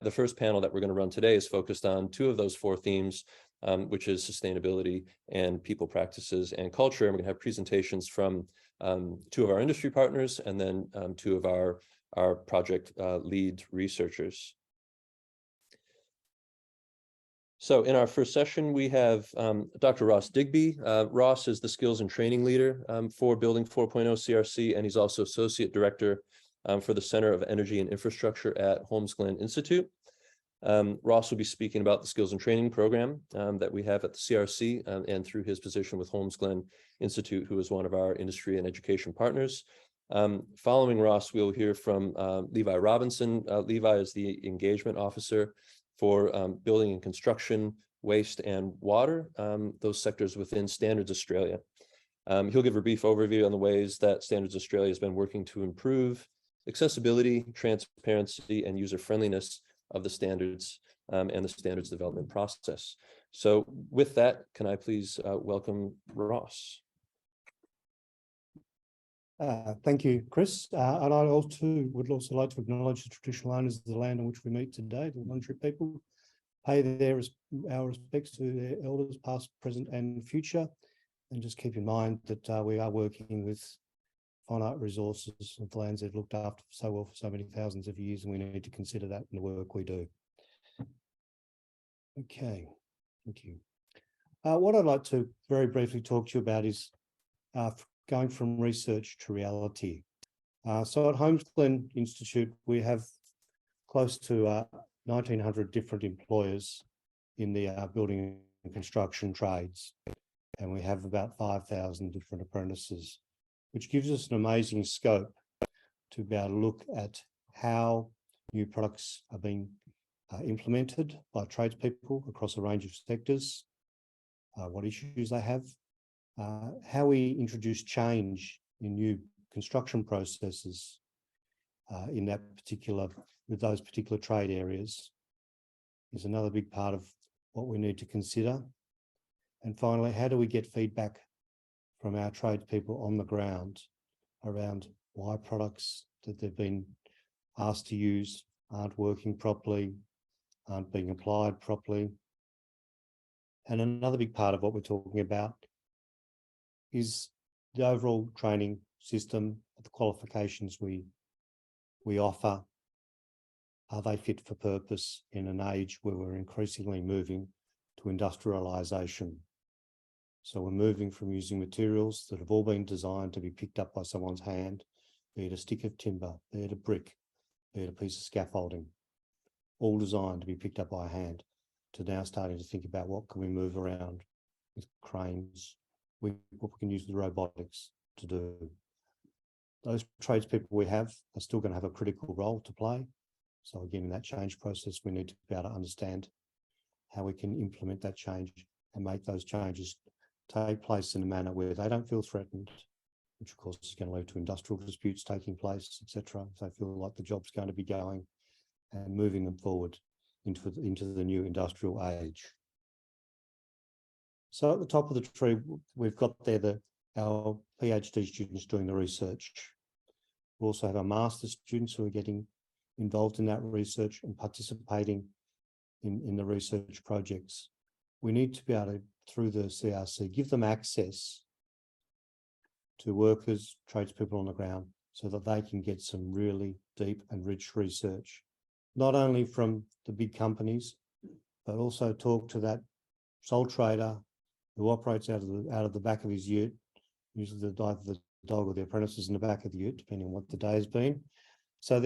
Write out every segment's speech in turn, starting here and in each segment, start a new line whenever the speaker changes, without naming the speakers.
the first panel that we're going to run today is focused on two of those four themes, which is sustainability and people practices and culture. And we're going to have presentations from two of our industry partners and then two of our project lead researchers. So in our first session, we have Dr. Ross Digby. Ross is the skills and training leader for Building 4.0 CRC, and he's also associate director for the Center of Energy and Infrastructure at Holmesglen Institute. Ross will be speaking about the skills and training program that we have at the CRC and through his position with Holmesglen Institute, who is one of our industry and education partners. Following Ross, we'll hear from Levi Robinson. Levi is the engagement officer for building and construction, waste and water, those sectors within Standards Australia. He'll give a brief overview on the ways that Standards Australia has been working to improve accessibility, transparency, and user-friendliness of the standards and the standards development process. So with that, can I please welcome Ross?
Thank you, Chris. And I would also like to acknowledge the traditional owners of the land on which we meet today, the Wurundjeri people. Pay our respects to their elders, past, present, and future. And just keep in mind that we are working with finite resources of the lands they've looked after so well for so many thousands of years, and we need to consider that in the work we do. Okay, thank you. What I'd like to very briefly talk to you about is going from research to reality. So at Holmesglen Institute, we have close to 1,900 different employers in the building and construction trades, and we have about 5,000 different apprentices, which gives us an amazing scope to be able to look at how new products are being implemented by tradespeople across a range of sectors, what issues they have, how we introduce change in new construction processes with those particular trade areas is another big part of what we need to consider. And finally, how do we get feedback from our tradespeople on the ground around why products that they've been asked to use aren't working properly, aren't being applied properly. And another big part of what we're talking about is the overall training system, the qualifications we offer. Are they fit for purpose in an age where we're increasingly moving to industrialisation? So we're moving from using materials that have all been designed to be picked up by someone's hand, be it a stick of timber, be it a brick, be it a piece of scaffolding, all designed to be picked up by a hand, to now starting to think about what can we move around with cranes, what we can use the robotics to do. Those tradespeople we have are still going to have a critical role to play. So again, in that change process, we need to be able to understand how we can implement that change and make those changes take place in a manner where they don't feel threatened, which of course is going to lead to industrial disputes taking place, etc. If they feel like the job's going to be going, and moving them forward into the new industrial age. So at the top of the tree, we've got there our PhD students doing the research. We also have our master's students who are getting involved in that research and participating in the research projects. We need to be able to, through the CRC, give them access to workers, tradespeople on the ground, so that they can get some really deep and rich research, not only from the big companies, but also talk to that sole trader who operates out of the back of his ute, usually the dog or the apprentices in the back of the ute, depending on what the day has been. So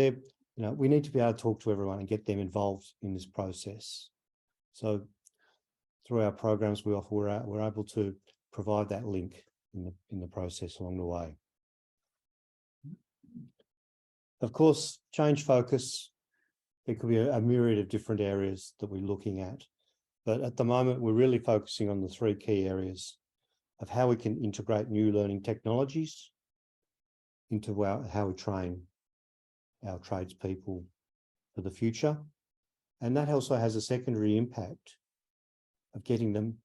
we need to be able to talk to everyone and get them involved in this process. So through our programs we offer, we're able to provide that link in the process along the way. Of course, change focus, there could be a myriad of different areas that we're looking at. But at the moment, we're really focusing on the three key areas of how we can integrate new learning technologies into how we train our tradespeople for the future. And that also has a secondary impact of getting them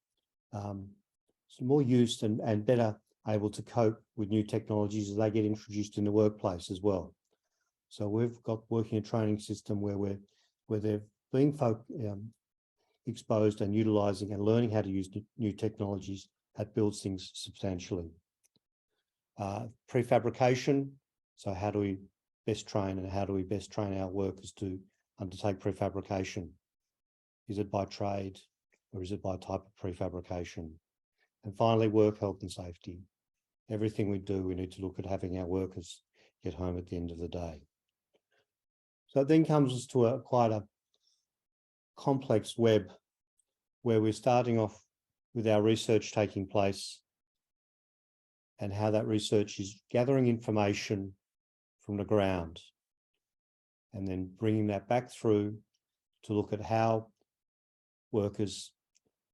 more used and better able to cope with new technologies as they get introduced in the workplace as well. So we've got working a training system where they've being exposed and utilising and learning how to use new technologies, that builds things substantially. Prefabrication, so how do we best train and how do we best train our workers to undertake prefabrication? Is it by trade or is it by type of prefabrication? And finally, work health and safety. Everything we do, we need to look at having our workers get home at the end of the day. So it then comes to quite a complex web where we're starting off with our research taking place and how that research is gathering information from the ground and then bringing that back through to look at how workers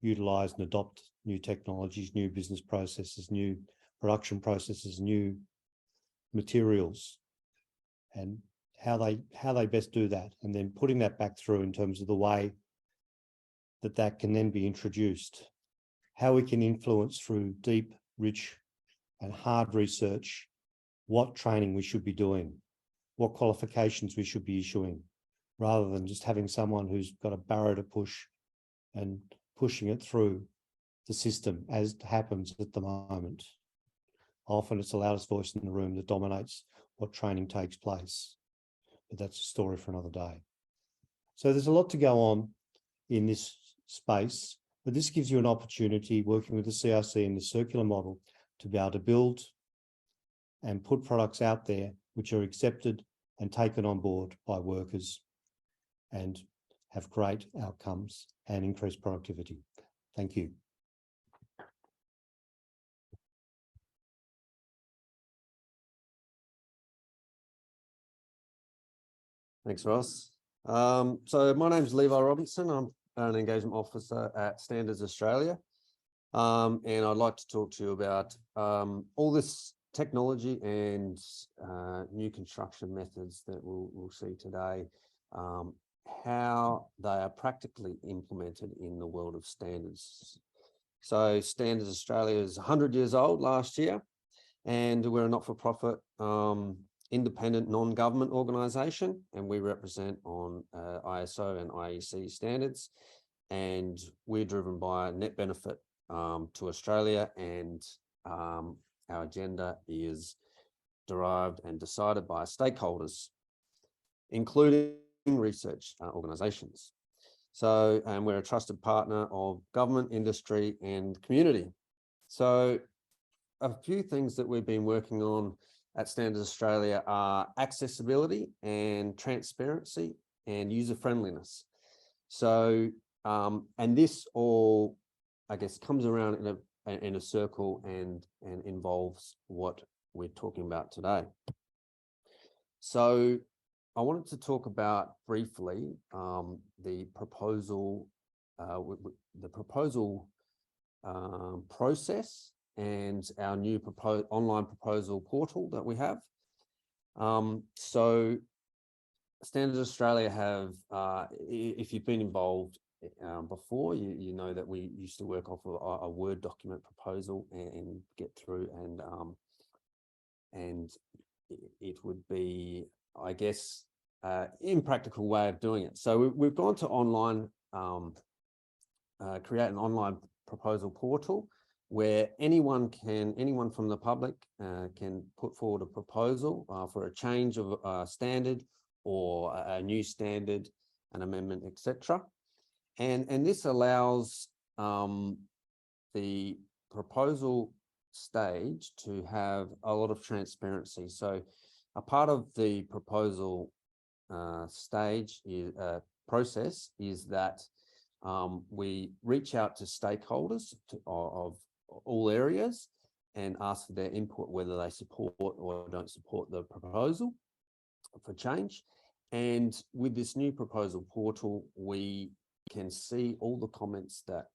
utilise and adopt new technologies, new business processes, new production processes, new materials, and how they best do that, and then putting that back through in terms of the way that can then be introduced, how we can influence through deep, rich and hard research what training we should be doing, what qualifications we should be issuing, rather than just having someone who's got a barrow to push and pushing it through the system as happens at the moment. Often it's the loudest voice in the room that dominates what training takes place, but that's a story for another day. So there's a lot to go on in this space, but this gives you an opportunity, working with the CRC in the circular model, to be able to build and put products out there which are accepted and taken on board by workers and have great outcomes and increased productivity. Thank you.
Thanks, Ross. So my name's Levi Robinson. I'm an engagement officer at Standards Australia. And I'd like to talk to you about all this technology and new construction methods that we'll see today, how they are practically implemented in the world of standards. So Standards Australia is 100 years old last year, and we're a not-for-profit independent non-government organisation, and we represent on ISO and IEC standards, and we're driven by net benefit to Australia, and our agenda is derived and decided by stakeholders, including research organisations. So, and we're a trusted partner of government, industry and community. So a few things that we've been working on at Standards Australia are accessibility and transparency and user friendliness. So, and this all, I guess, comes around in a circle and involves what we're talking about today. So I wanted to talk about briefly the proposal process and our new online proposal portal that we have. So Standards Australia have, if you've been involved before, you know that we used to work off a Word document proposal and get through, and it would be, I guess, impractical way of doing it. So we've gone to online, create an online proposal portal where anyone from the public can put forward a proposal for a change of a standard or a new standard, an amendment, etc. And this allows the proposal stage to have a lot of transparency. So a part of the proposal stage is process is that we reach out to stakeholders of all areas and ask for their input, whether they support or don't support the proposal for change. And with this new proposal portal, we can see all the comments that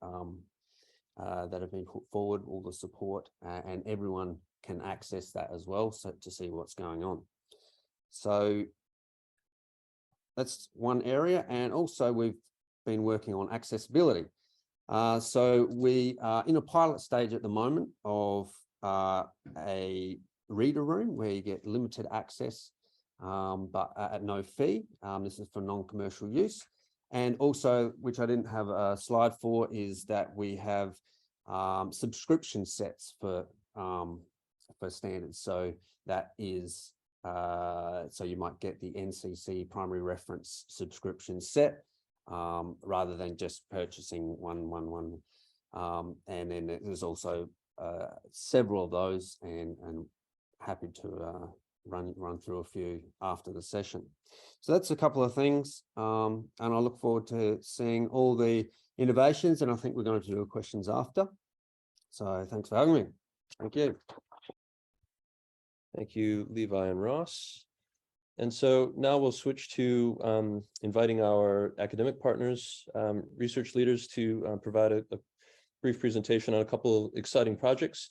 that have been put forward, all the support, and everyone can access that as well, so to see what's going on. So that's one area. And also we've been working on accessibility. So we are in a pilot stage at the moment of a reader room where you get limited access, but at no fee. This is for non-commercial use. And also, which I didn't have a slide for, is that we have subscription sets for standards. So that is, so you might get the NCC primary reference subscription set rather than just purchasing one. And then there's also several of those, and happy to run through a few after the session. So that's a couple of things, and I look forward to seeing all the innovations, and I think we're going to do questions after. So thanks for having me. Thank you.
Thank you, Levi and Ross. And so now we'll switch to inviting our academic partners, research leaders, to provide a brief presentation on a couple of exciting projects.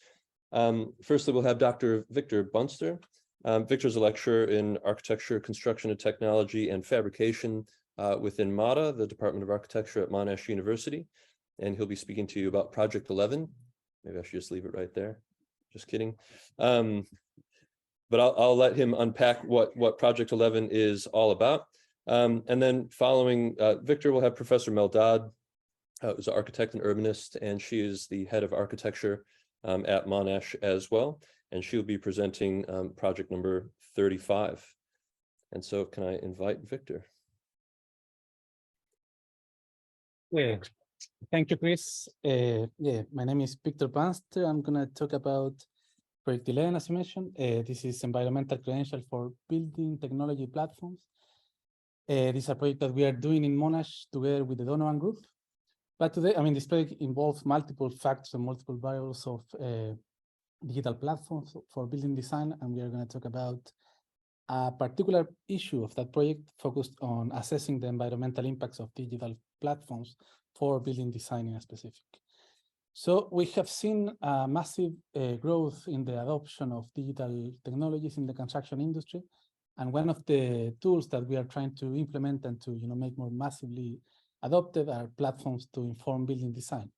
Firstly, we'll have Dr. Victor Bunster. Victor's a lecturer in architecture, construction and technology, and fabrication within MATA, the Department of Architecture at Monash University. And he'll be speaking to you about Project 11. Maybe I should just leave it right there. Just kidding. But I'll let him unpack what Project 11 is all about. And then following Victor, we'll have Professor Mel Dodd, who's an architect and urbanist, and she is the head of architecture at Monash as well. And she'll be presenting project number 35. And so can I invite Victor?
Yeah, thank you, Chris. My name is Victor Bunster. I'm going to talk about Project 11, as you mentioned. This is environmental credential for building technology platforms. This is a project that we are doing in Monash together with the Donovan Group. But today, this project involves multiple factors and multiple variables of digital platforms for building design, and we are going to talk about a particular issue of that project focused on assessing the environmental impacts of digital platforms for building design in a specific. So we have seen a massive growth in the adoption of digital technologies in the construction industry. And one of the tools that we are trying to implement and to make more massively adopted are platforms to inform building design.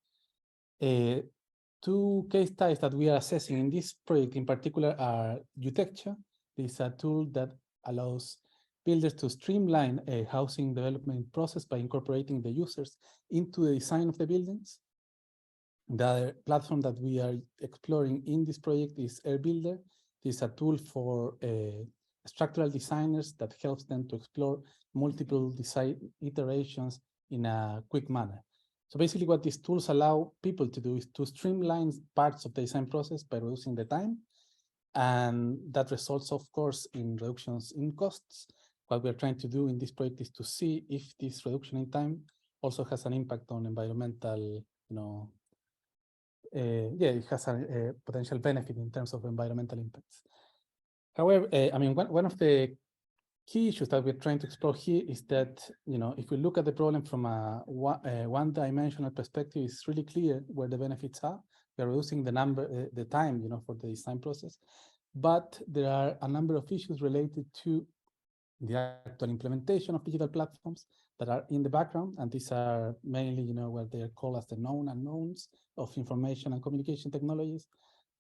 Two case studies that we are assessing in this project in particular are Utecture. This is a tool that allows builders to streamline a housing development process by incorporating the users into the design of the buildings. The other platform that we are exploring in this project is AirBuilder. This is a tool for structural designers that helps them to explore multiple design iterations in a quick manner. So basically what these tools allow people to do is to streamline parts of the design process by reducing the time. And that results, of course, in reductions in costs. What we're trying to do in this project is to see if this reduction in time also has an impact on environmental, it has a potential benefit in terms of environmental impacts. However, one of the key issues that we're trying to explore here is that, if we look at the problem from a one-dimensional perspective, it's really clear where the benefits are. We're reducing the time, for the design process. But there are a number of issues related to the actual implementation of digital platforms that are in the background, and these are mainly, what they are called as the known unknowns of information and communication technologies,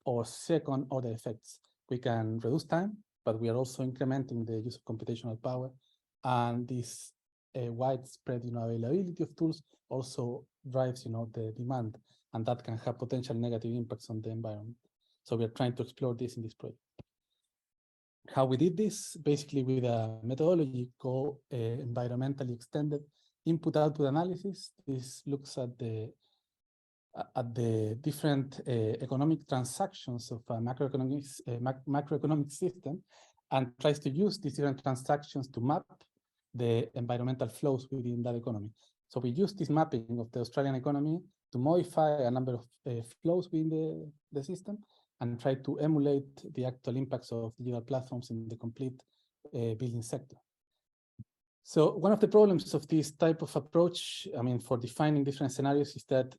or second-order effects. We can reduce time, but we are also incrementing the use of computational power, and this widespread, availability of tools also drives, the demand, and that can have potential negative impacts on the environment. So we are trying to explore this in this project. How we did this, basically with a methodology called environmentally extended input-output analysis. This looks at the different economic transactions of a macroeconomic system and tries to use these different transactions to map the environmental flows within that economy. So we use this mapping of the Australian economy to modify a number of flows within the system and try to emulate the actual impacts of digital platforms in the complete building sector. So one of the problems of this type of approach, for defining different scenarios, is that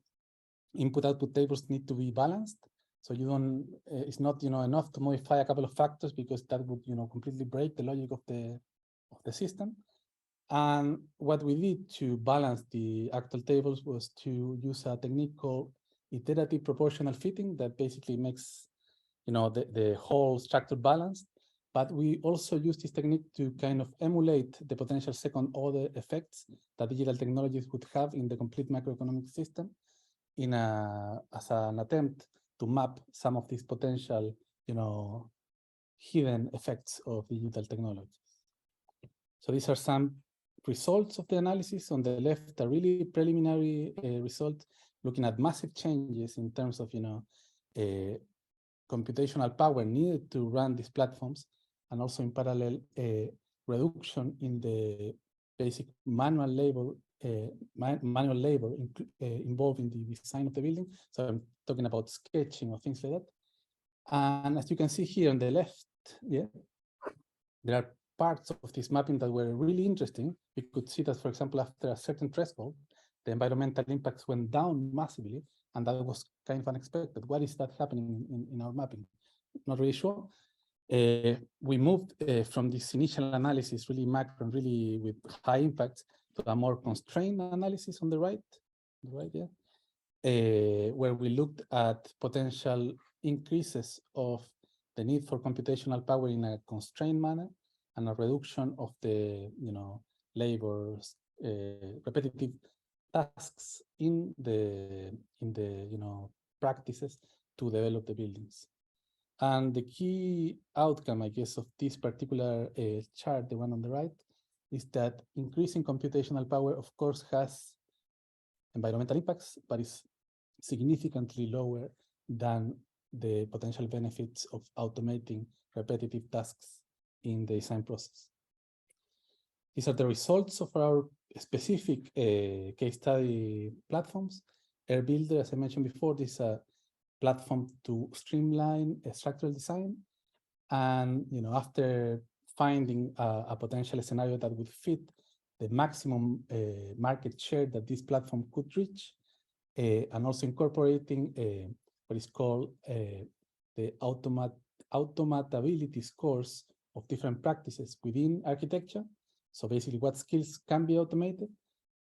input-output tables need to be balanced. So you don't, it's not, enough to modify a couple of factors, because that would, completely break the logic of the system. And what we did to balance the actual tables was to use a technique called iterative proportional fitting that basically makes, the whole structure balanced. but we also use this technique to kind of emulate the potential second order effects that digital technologies would have in the complete macroeconomic system as an attempt to map some of these potential, hidden effects of digital technologies. So these are some results of the analysis. On the left, a really preliminary result looking at massive changes in terms of, computational power needed to run these platforms, and also in parallel, reduction in the basic manual labor involved in the design of the building. So I'm talking about sketching or things like that. And as you can see here on the left, there are parts of this mapping that were really interesting. We could see that, for example, after a certain threshold, the environmental impacts went down massively, and that was kind of unexpected. What is that happening in our mapping? Not really sure. We moved from this initial analysis, really macro and really with high impacts, to a more constrained analysis on the right, where we looked at potential increases of the need for computational power in a constrained manner, and a reduction of the labor's repetitive tasks in the practices to develop the buildings. And the key outcome, I guess, of this particular chart, the one on the right, is that increasing computational power, of course, has environmental impacts, but is significantly lower than the potential benefits of automating repetitive tasks in the design process. These are the results of our specific case study platforms. AirBuilder, as I mentioned before, this is a platform to streamline structural design. And after finding a potential scenario that would fit the maximum market share that this platform could reach, and also incorporating what is called the automatability scores of different practices within architecture. So basically what skills can be automated.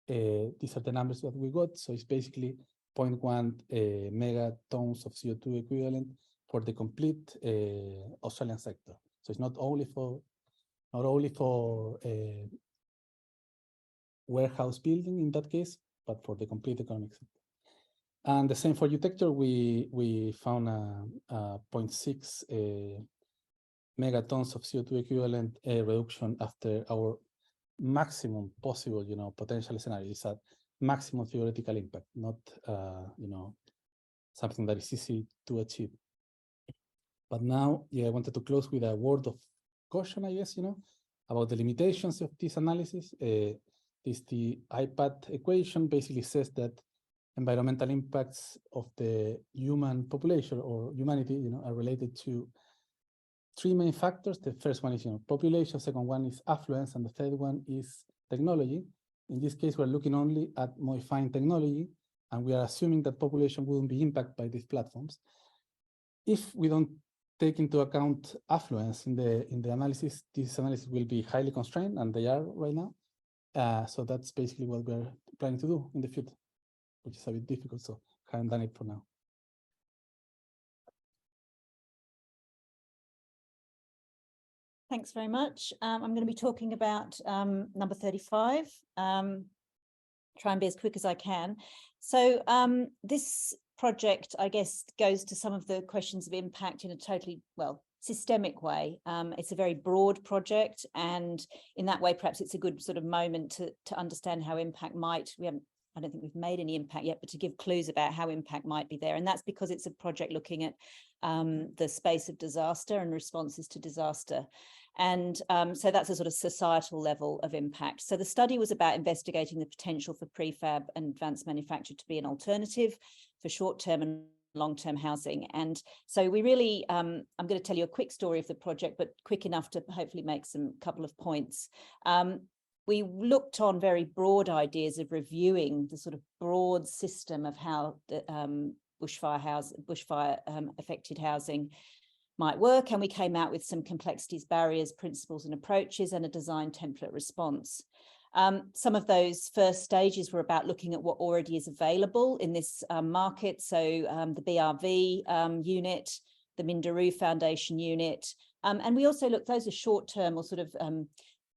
These are the numbers that we got. So it's basically 0.1 megatons of CO2 equivalent for the complete Australian sector. So it's not only for warehouse building in that case, but for the complete economic sector. And the same for Utecture, we found a 0.6 megatons of CO2 equivalent reduction after our maximum possible, potential scenario. It's a maximum theoretical impact, not, something that is easy to achieve. But now, I wanted to close with a word of caution, I guess, about the limitations of this analysis. The IPAT equation basically says that environmental impacts of the human population or humanity, are related to three main factors. The first one is, population. Second one is affluence, and the third one is technology. In this case, we're looking only at modifying technology, and we are assuming that population wouldn't be impacted by these platforms. If we don't take into account affluence in the analysis, this analysis will be highly constrained, and they are right now. So that's basically what we're planning to do in the future, which is a bit difficult, so haven't done it for now.
Thanks very much. I'm going to be talking about number 35. Try and be as quick as I can. So this project, I guess, goes to some of the questions of impact in a totally, systemic way. It's a very broad project, and in that way, perhaps it's a good sort of moment to understand how impact might, I don't think we've made any impact yet, but to give clues about how impact might be there. And that's because it's a project looking at the space of disaster and responses to disaster. And so that's a sort of societal level of impact. So the study was about investigating the potential for prefab and advanced manufacture to be an alternative for short-term and long-term housing. And so we really, I'm going to tell you a quick story of the project, but quick enough to hopefully make some couple of points. We looked on very broad ideas of reviewing the sort of broad system of how the bushfire affected housing might work, and we came out with some complexities, barriers, principles and approaches, and a design template response. Some of those first stages were about looking at what already is available in this market, so the BRV unit, the Minderoo Foundation unit, And we also looked, those are short-term or sort of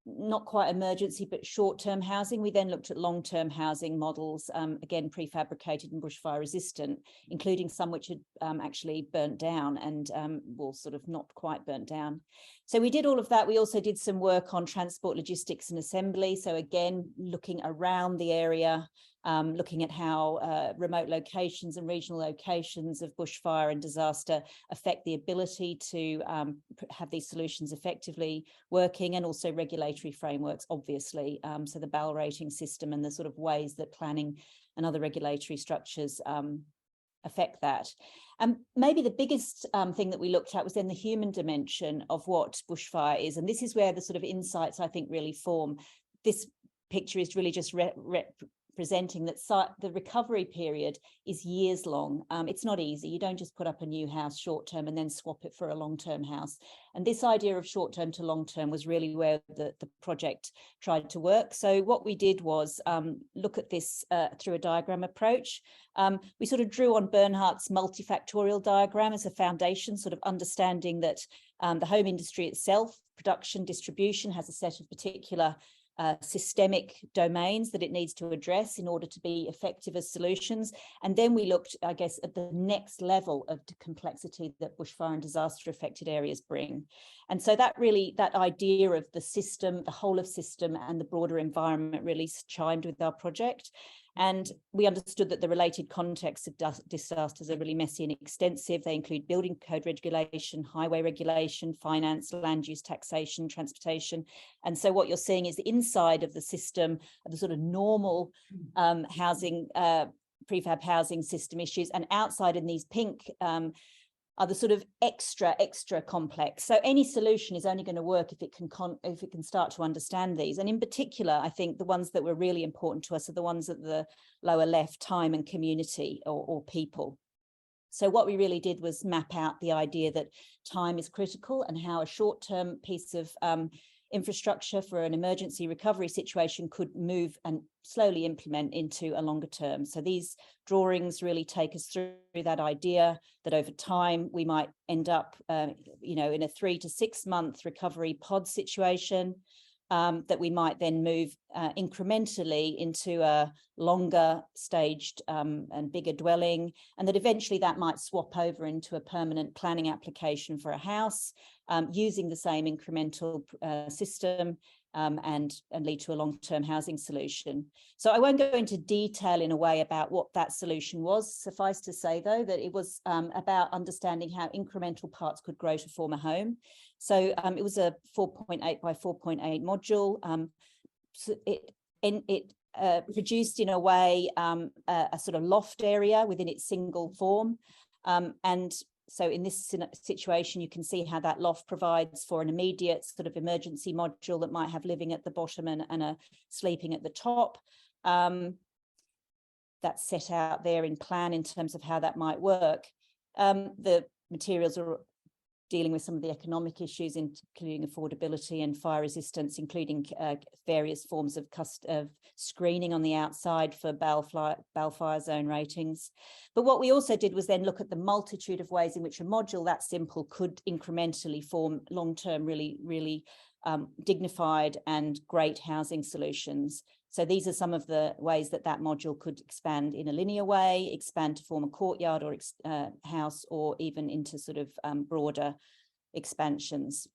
not quite emergency, but short-term housing. We then looked at long-term housing models, again, prefabricated and bushfire resistant, including some which had actually burnt down and well, sort of not quite burnt down. So we did all of that. We also did some work on transport, logistics and assembly. So again, looking around the area, looking at how remote locations and regional locations of bushfire and disaster affect the ability to have these solutions effectively working, and also regulatory frameworks, obviously. So the BAL rating system and the sort of ways that planning and other regulatory structures affect that. Maybe the biggest thing that we looked at was then the human dimension of what bushfire is. And this is where the sort of insights, I think, really form. This picture is really just presenting that the recovery period is years long. It's not easy. You don't just put up a new house short term and then swap it for a long-term house. And this idea of short-term to long-term was really where the project tried to work. So what we did was look at this through a diagram approach. We sort of drew on Bernhardt's multifactorial diagram as a foundation, sort of understanding that the home industry itself, production, distribution, has a set of particular systemic domains that it needs to address in order to be effective as solutions. And then we looked, I guess, at the next level of complexity that bushfire and disaster affected areas bring. And so that idea of the system, the whole of system and the broader environment really chimed with our project. And we understood that the related contexts of disasters are really messy and extensive. They include building code regulation, highway regulation, finance, land use, taxation, transportation. And so what you're seeing is the inside of the system, of the sort of normal housing, prefab housing system issues, and outside in these pink are the sort of extra complex. So any solution is only going to work if it can start to understand these. And in particular, I think the ones that were really important to us are the ones at the lower left, time and community or people. So what we really did was map out the idea that time is critical and how a short-term piece of infrastructure for an emergency recovery situation could move and slowly implement into a longer term. So these drawings really take us through that idea that over time we might end up, in a 3 to 6 month recovery pod situation, that we might then move incrementally into a longer staged and bigger dwelling, and that eventually that might swap over into a permanent planning application for a house, using the same incremental system and lead to a long-term housing solution. So I won't go into detail in a way about what that solution was. Suffice to say, though, that it was about understanding how incremental parts could grow to form a home. So it was a 4.8 by 4.8 module. So it produced in a way a sort of loft area within its single form. And so in this situation, you can see how that loft provides for an immediate sort of emergency module that might have living at the bottom and a sleeping at the top. That's set out there in plan in terms of how that might work. The materials are dealing with some of the economic issues, including affordability and fire resistance, including various forms of screening on the outside for BAL fire zone ratings. But what we also did was then look at the multitude of ways in which a module that simple could incrementally form long-term, really dignified and great housing solutions. So these are some of the ways that module could expand in a linear way, expand to form a courtyard or house, or even into sort of broader expansions.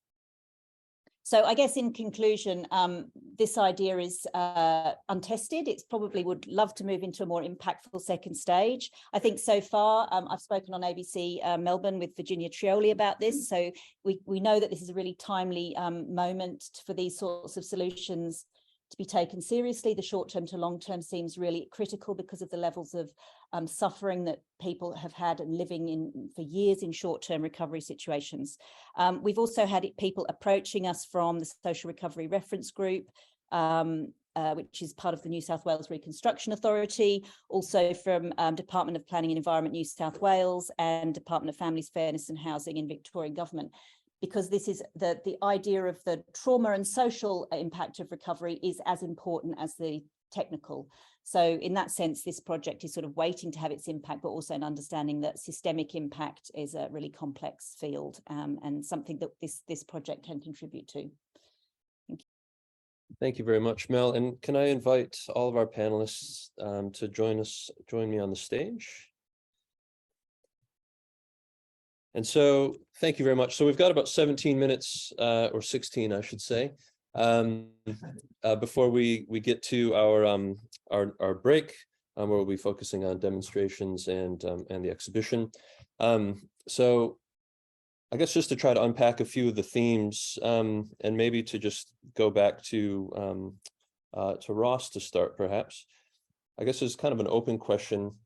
So I guess in conclusion, this idea is untested. It's probably would love to move into a more impactful second stage. I think so far, I've spoken on ABC Melbourne with Virginia Trioli about this. So we know that this is a really timely moment for these sorts of solutions to be taken seriously. The short term to long term seems really critical because of the levels of suffering that people have had and living in for years in short term recovery situations. We've also had people approaching us from the Social Recovery Reference Group, which is part of the New South Wales Reconstruction Authority, also from Department of Planning and Environment New South Wales and Department of Families, Fairness and Housing in Victorian Government. because this is the idea of the trauma and social impact of recovery is as important as the technical. So in that sense, this project is sort of waiting to have its impact, but also an understanding that systemic impact is a really complex field, and something that this project can contribute to.
Thank you very much, Mel. And can I invite all of our panelists to join me on the stage? And so, thank you very much. So we've got about 17 minutes, or 16, I should say, before we get to our break, where we'll be focusing on demonstrations and the exhibition. So I guess just to try to unpack a few of the themes, and maybe to just go back to Ross to start, perhaps. I guess it's kind of an open question.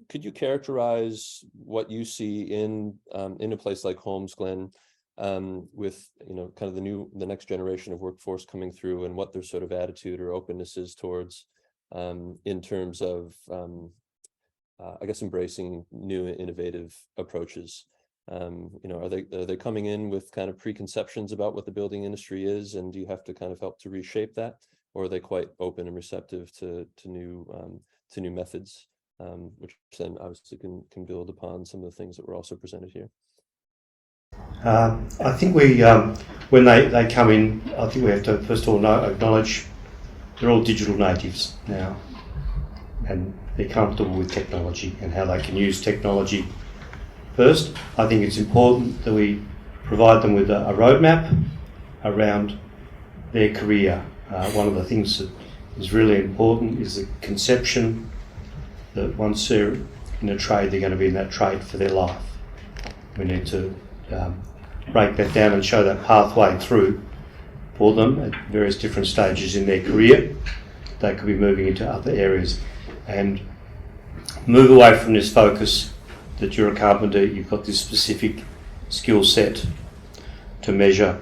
Could you characterize what you see in a place like Holmesglen, with kind of the next generation of workforce coming through, and what their sort of attitude or openness is towards, in terms of I guess embracing new innovative approaches? Are they coming in with kind of preconceptions about what the building industry is, and do you have to kind of help to reshape that, or are they quite open and receptive to new methods, which then obviously can build upon some of the things that were also presented here?
I think when they come in, I think we have to first of all acknowledge they're all digital natives now, and they're comfortable with technology and how they can use technology. First, I think it's important that we provide them with a roadmap around their career. One of the things that is really important is the conception that once they're in a trade, they're going to be in that trade for their life. We need to break that down and show that pathway through for them at various different stages in their career. They could be moving into other areas, and move away from this focus that you're a carpenter, you've got this specific skill set to measure,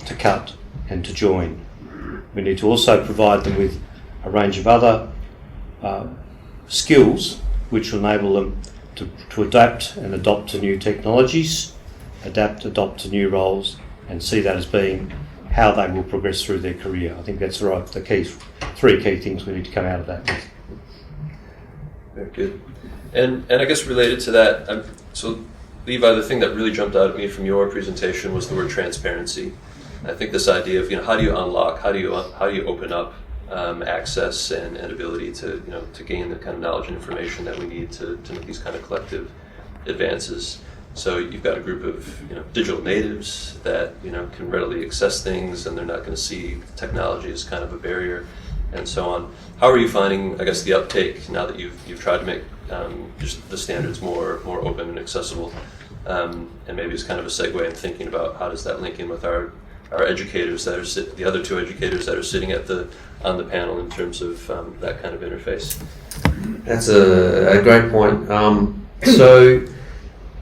to cut and to join. We need to also provide them with a range of other skills which will enable them to adapt and adopt to new technologies, adopt to new roles, and see that as being how they will progress through their career. I think that's the three key things we need to come out of that.
Very good. And I guess related to that, so Levi, the thing that really jumped out at me from your presentation was the word transparency. I think this idea of how do you unlock, how do you open up access and ability to gain the kind of knowledge and information that we need to make these kind of collective advances. So you've got a group of digital natives that can readily access things, and they're not going to see technology as kind of a barrier, and so on. How are you finding, I guess, the uptake now that you've tried to make just the standards more open and accessible? And maybe it's kind of a segue in thinking about how does that link in with our educators that are the other two educators that are sitting on the panel in terms of that kind of interface.
That's a great point. So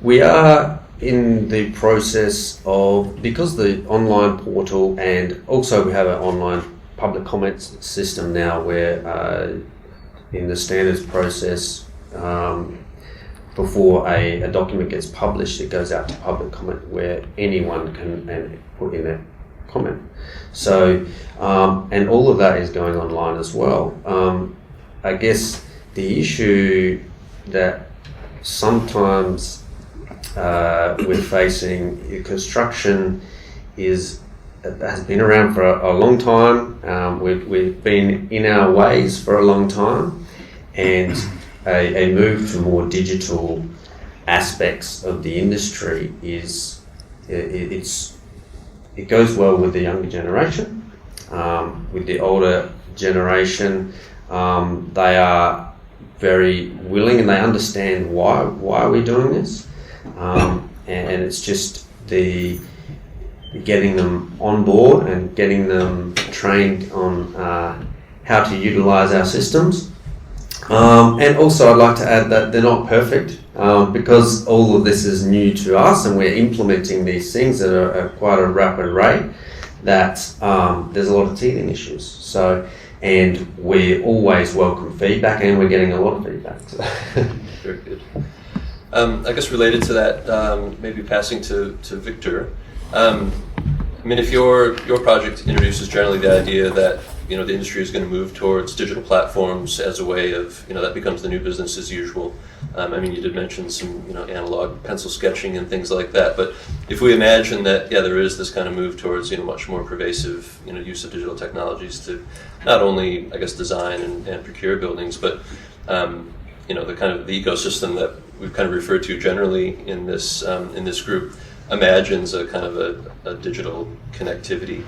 we are in the process of, because the online portal, and also we have an online public comments system now where in the standards process, before a document gets published, it goes out to public comment where anyone can put in a comment. So, and all of that is going online as well. I guess the issue that sometimes we're facing, construction has been around for a long time. We've been in our ways for a long time, and a move to more digital aspects of the industry it goes well with the younger generation. With the older generation, they are very willing and they understand why we're doing this, and it's just the getting them on board and getting them trained on how to utilize our systems. And also I'd like to add that they're not perfect, because all of this is new to us and we're implementing these things at quite a rapid rate, that there's a lot of teething issues. So, and we always welcome feedback, and we're getting a lot of feedback. So.
Very good. I guess related to that, maybe passing to Victor. I mean, if your project introduces generally the idea that, you know, the industry is going to move towards digital platforms as a way of, you know, that becomes the new business as usual. I mean, you did mention some, you know, analog pencil sketching and things like that. But if we imagine that, yeah, there is this kind of move towards, you know, much more pervasive, you know, use of digital technologies to not only, I guess, design and procure buildings, but, you know, the kind of the ecosystem that we've kind of referred to generally in this group imagines a kind of a digital connectivity.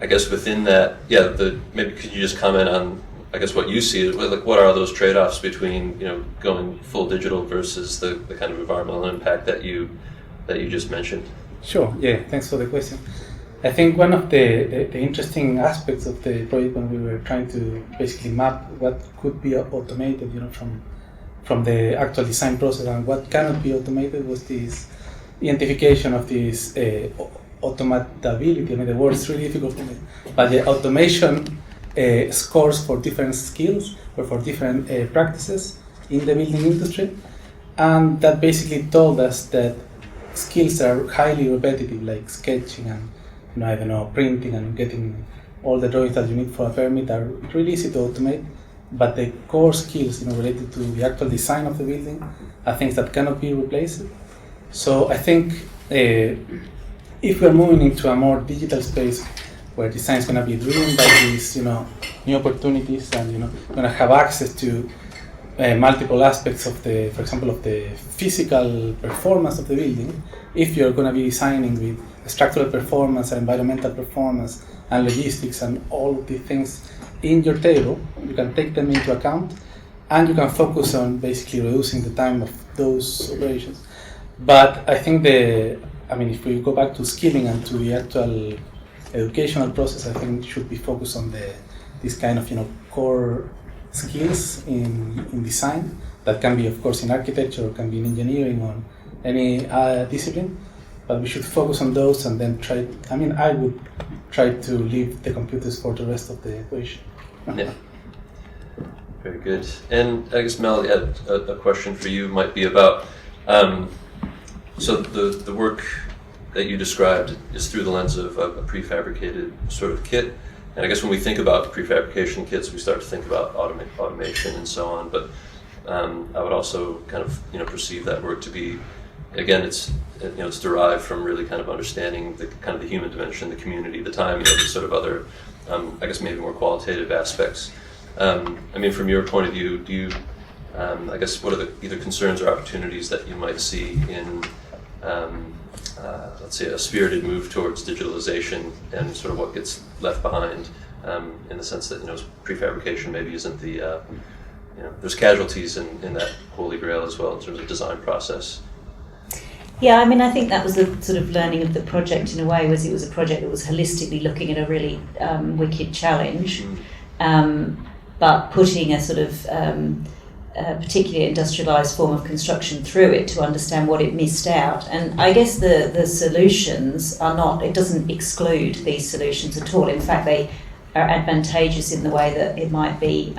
I guess within that, yeah, maybe could you just comment on, I guess, what you see, like what are those trade-offs between, you know, going full digital versus the kind of environmental impact that you just mentioned?
Sure, yeah, thanks for the question. I think one of the interesting aspects of the project when we were trying to basically map what could be automated, you know, from the actual design process and what cannot be automated was this identification of this automatability. I mean, the word is really difficult to me, but the automation scores for different skills or for different practices in the building industry, and that basically told us that skills that are highly repetitive, like sketching and, you know, I don't know, printing and getting all the drawings that you need for a permit, are really easy to automate. But the core skills, you know, related to the actual design of the building are things that cannot be replaced. So I think if we're moving into a more digital space where design is going to be driven by these, you know, new opportunities, and, you know, going to have access to multiple aspects of the, for example, of the physical performance of the building. If you're going to be designing with structural performance and environmental performance and logistics and all of these things in your table, you can take them into account, and you can focus on basically reducing the time of those operations. But I think if we go back to skilling and to the actual educational process, I think it should be focused on this kind of, you know, core skills in design that can be, of course, in architecture, or can be in engineering, or any discipline. But we should focus on those and then I would try to leave the computers for the rest of the equation.
Yeah. Very good. And I guess, Mel, a question for you might be about, so the work that you described is through the lens of a prefabricated sort of kit. And I guess when we think about prefabrication kits, we start to think about automation and so on. But I would also kind of, you know, perceive that work to be, again, it's derived from really kind of understanding the kind of the human dimension, the community, the time, you know, the sort of other, I guess maybe more qualitative aspects. I mean, from your point of view, do you, I guess, what are the either concerns or opportunities that you might see in, let's say, a spirited move towards digitalization, and sort of what gets left behind, in the sense that, you know, prefabrication maybe isn't the, you know, there's casualties in that holy grail as well in terms of design process.
Yeah, I mean, I think that was the sort of learning of the project in a way, was it was a project that was holistically looking at a really wicked challenge, but putting a sort of particularly industrialised form of construction through it to understand what it missed out. And I guess the solutions are not, it doesn't exclude these solutions at all. In fact, they are advantageous in the way that it might be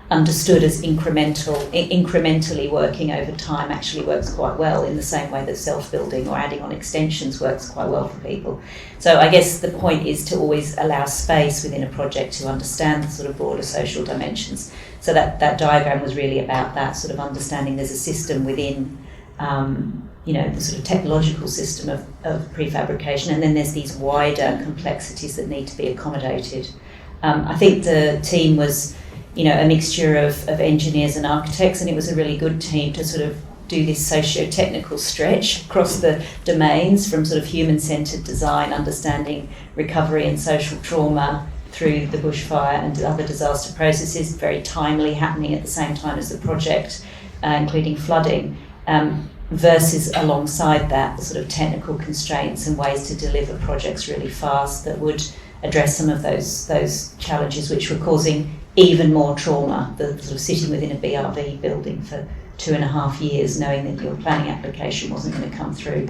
understood as incrementally working over time actually works quite well, in the same way that self-building or adding on extensions works quite well for people. So I guess the point is to always allow space within a project to understand the sort of broader social dimensions. So that diagram was really about that sort of understanding there's a system within, you know, the sort of technological system of prefabrication, and then there's these wider complexities that need to be accommodated. I think the team was, you know, a mixture of engineers and architects, and it was a really good team to sort of do this socio-technical stretch across the domains, from sort of human-centred design, understanding recovery and social trauma through the bushfire and other disaster processes, very timely, happening at the same time as the project, including flooding, versus alongside that the sort of technical constraints and ways to deliver projects really fast that would address some of those challenges which were causing even more trauma, the sort of sitting within a BRV building for 2.5 years knowing that your planning application wasn't going to come through,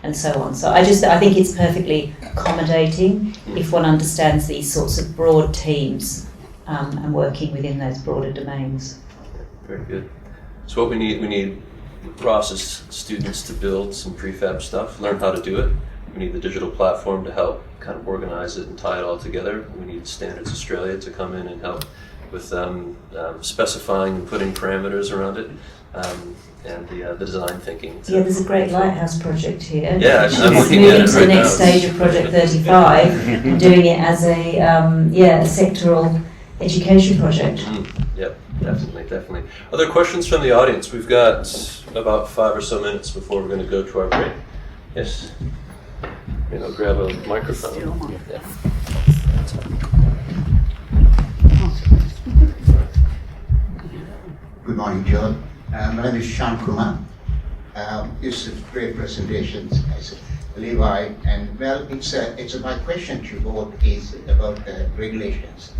and so on. So I think it's perfectly accommodating if one understands these sorts of broad teams and working within those broader domains.
Very good. So what we need Ross's students to build some prefab stuff, learn how to do it. We need the digital platform to help kind of organize it and tie it all together. We need Standards Australia to come in and help with specifying and putting parameters around it, and the design thinking.
Yeah, there's a great lighthouse project here.
Yeah, I'm looking
moving
at it
to
right
the next
now.
stage of Project 35 and doing it as a a sectoral education project.
Yep, definitely. Other questions from the audience? We've got about 5 or so minutes before we're going to go to our break. Yes. I'll grab a microphone. Yeah.
Good morning, John. My name is Shan Kumar. It's a great presentation, as Levi, and well, it's my question to both is about regulations.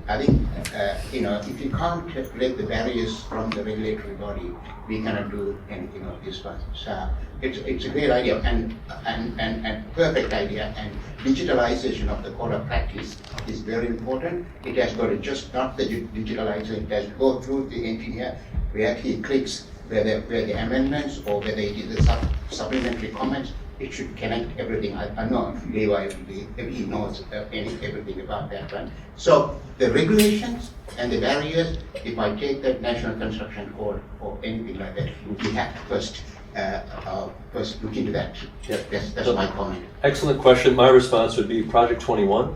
I think if you can't break the barriers from the regulatory body, we cannot do anything of this one. So it's a great idea and perfect idea, and digitalization of the code of practice is very important. It has got to just not the digitalization, it has to go through the engineer where he clicks where the amendments or whether it is the supplementary comments. It should connect everything. I know Levi, he knows everything about that one. So the regulations and the barriers, if I take that National Construction Code or anything like that, we have to first look into that.
Yep.
That's my comment.
Excellent question. My response would be Project 21,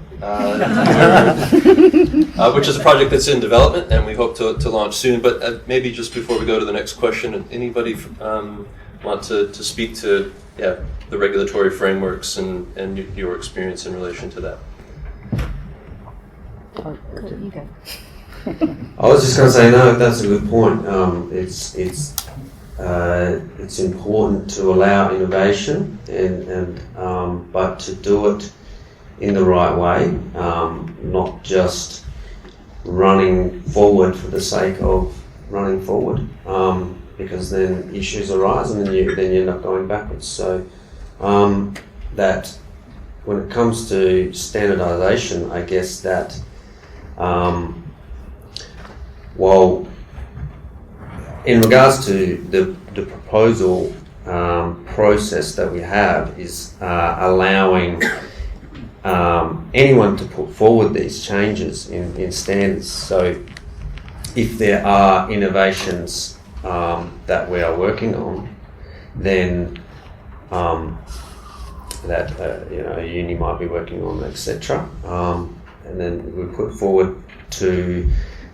which is a project that's in development and we hope to launch soon. But maybe just before we go to the next question, anybody want to speak to the regulatory frameworks and your experience in relation to that?
You go.
I was just going to say, no, that's a good point. It's important to allow innovation, but to do it in the right way, not just running forward for the sake of running forward, because then issues arise and then you end up going backwards. So that when it comes to standardisation, I guess that while in regards to the proposal process that we have is allowing anyone to put forward these changes in standards. So if there are innovations that we are working on, then that a uni might be working on, etc. And then we put forward to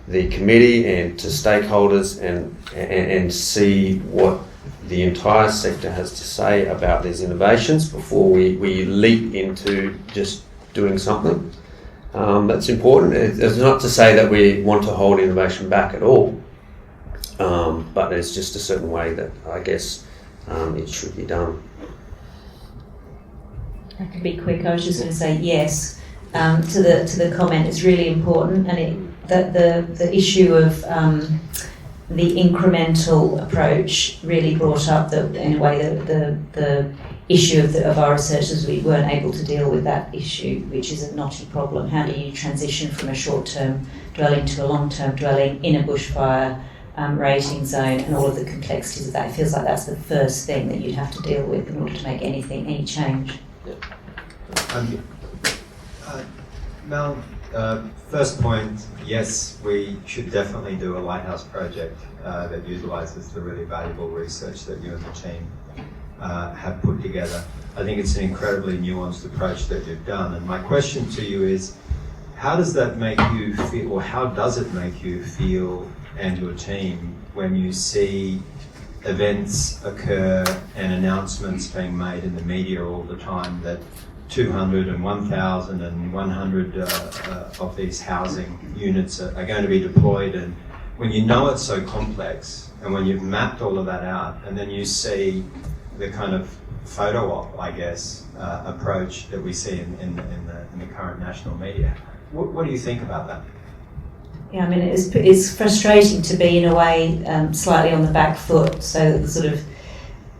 the committee and to stakeholders and see what the entire sector has to say about these innovations before we leap into just doing something. That's important. It's not to say that we want to hold innovation back at all, but there's just a certain way that I guess it should be done.
I can be quick. I was just going to say yes to the comment. It's really important, and the issue of the incremental approach really brought up in a way the issue of our researchers. We weren't able to deal with that issue, which is a knotty problem. How do you transition from a short-term dwelling to a long-term dwelling in a bushfire rating zone, and all of the complexities of that? It feels like that's the first thing that you'd have to deal with in order to make any change.
Mel, first point, yes, we should definitely do a lighthouse project that utilises the really valuable research that you and the team have put together. I think it's an incredibly nuanced approach that you've done. And my question to you is, how does that make you feel, or how does it make you feel and your team when you see events occur and announcements being made in the media all the time that 200 and 1,000 and 100 of these housing units are going to be deployed, and when you know it's so complex and when you've mapped all of that out and then you see the kind of photo op, I guess, approach that we see in the current national media, what do you think about that?
Yeah, I mean, it's frustrating to be in a way slightly on the back foot. So the sort of,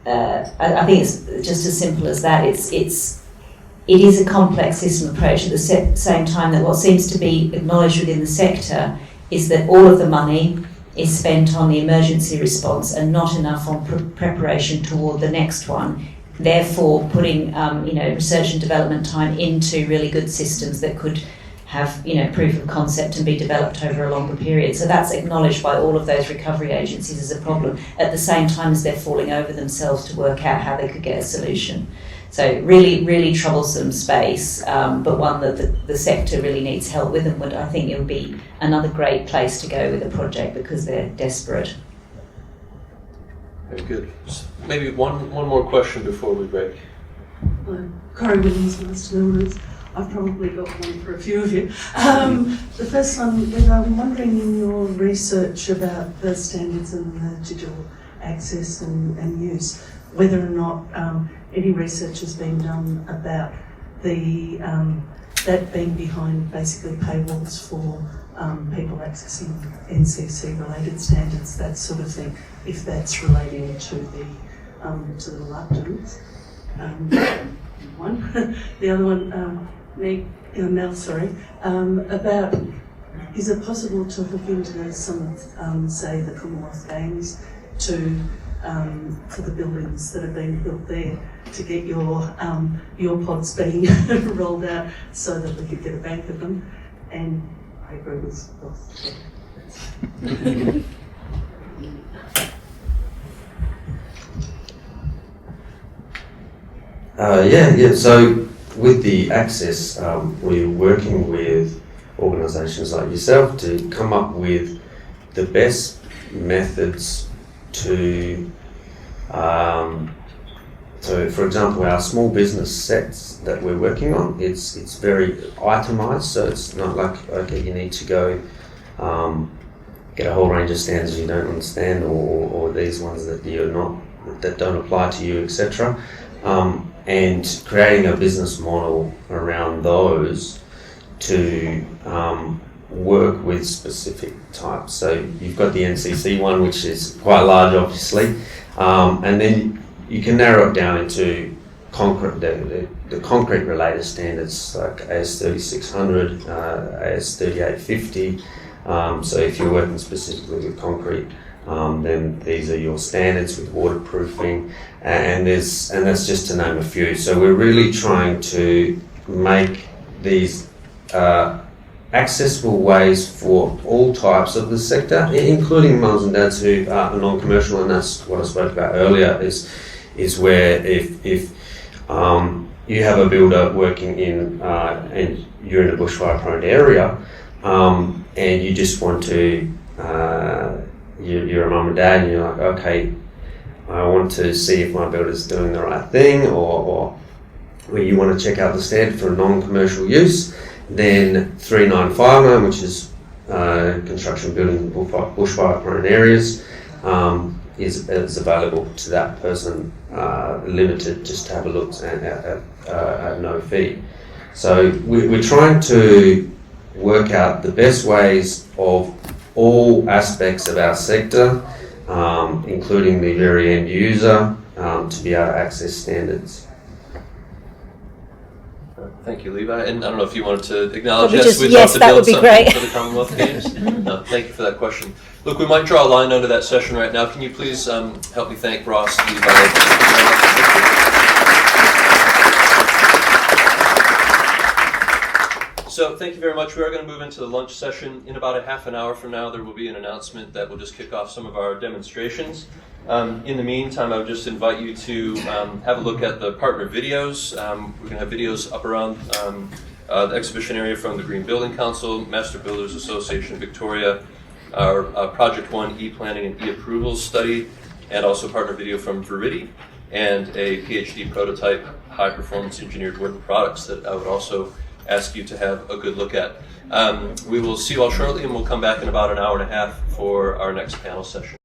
I think it's just as simple as that. It is a complex system approach at the same time that what seems to be acknowledged within the sector is that all of the money is spent on the emergency response and not enough on preparation toward the next one. Therefore, putting research and development time into really good systems that could have proof of concept and be developed over a longer period. So that's acknowledged by all of those recovery agencies as a problem, at the same time as they're falling over themselves to work out how they could get a solution. So really, really troublesome space, but one that the sector really needs help with, and I think it would be another great place to go with a project because they're desperate.
Very good. Maybe one more question before we break.
Corey Williams, Master Millers. I've probably got one for a few of you. The first one, Levi, I'm wondering in your research about the standards and the digital access and use, whether or not any research has been done about the that being behind basically paywalls for people accessing NCC related standards, that sort of thing, if that's relating to the reluctance. One. The other one, Mel, sorry, about is it possible to hook into some of, say, the Commonwealth gangs to for the buildings that have been built there to get your pods being rolled out so that we could get a bank of them? And I agree with both.
Yeah. So with the access, we're working with organisations like yourself to come up with the best methods to, so for example, our small business sets that we're working on, it's very itemised, so it's not like, okay, you need to go get a whole range of standards you don't understand, or these ones that that don't apply to you, etc. And creating a business model around those to work with specific types. So you've got the NCC one, which is quite large, obviously, and then you can narrow it down into concrete, the concrete related standards like AS 3600, AS 3850. So if you're working specifically with concrete, then these are your standards with waterproofing, and that's just to name a few. So we're really trying to make these accessible ways for all types of the sector, including mums and dads who are non-commercial, and that's what I spoke about earlier, is where if you have a builder working in and you're in a bushfire prone area, and you just want to you're a mum and dad, and you're like, okay, I want to see if my builder's doing the right thing, or where you want to check out the standard for non-commercial use, then 3959, which is construction building bushfire prone areas, is available to that person, limited just to have a look at no fee. So we're trying to work out the best ways of all aspects of our sector, including the very end user, to be able to access standards.
Thank you, Levi. And I don't know if you wanted to acknowledge
yes, that would be great
for the Commonwealth Games. No, thank you for that question. Look, we might draw a line under that session right now. Can you please help me thank Ross, Levi? So thank you very much. We are going to move into the lunch session. In about a half an hour from now, there will be an announcement that will just kick off some of our demonstrations. In the meantime, I would just invite you to have a look at the partner videos. We're going to have videos up around the exhibition area from the Green Building Council, Master Builders Association of Victoria, our Project 1 e-planning and e-approvals study, and also partner video from Verity, and a PhD prototype high-performance engineered wood products that I would also ask you to have a good look at. We will see you all shortly, and we'll come back in about an hour and a half for our next panel session.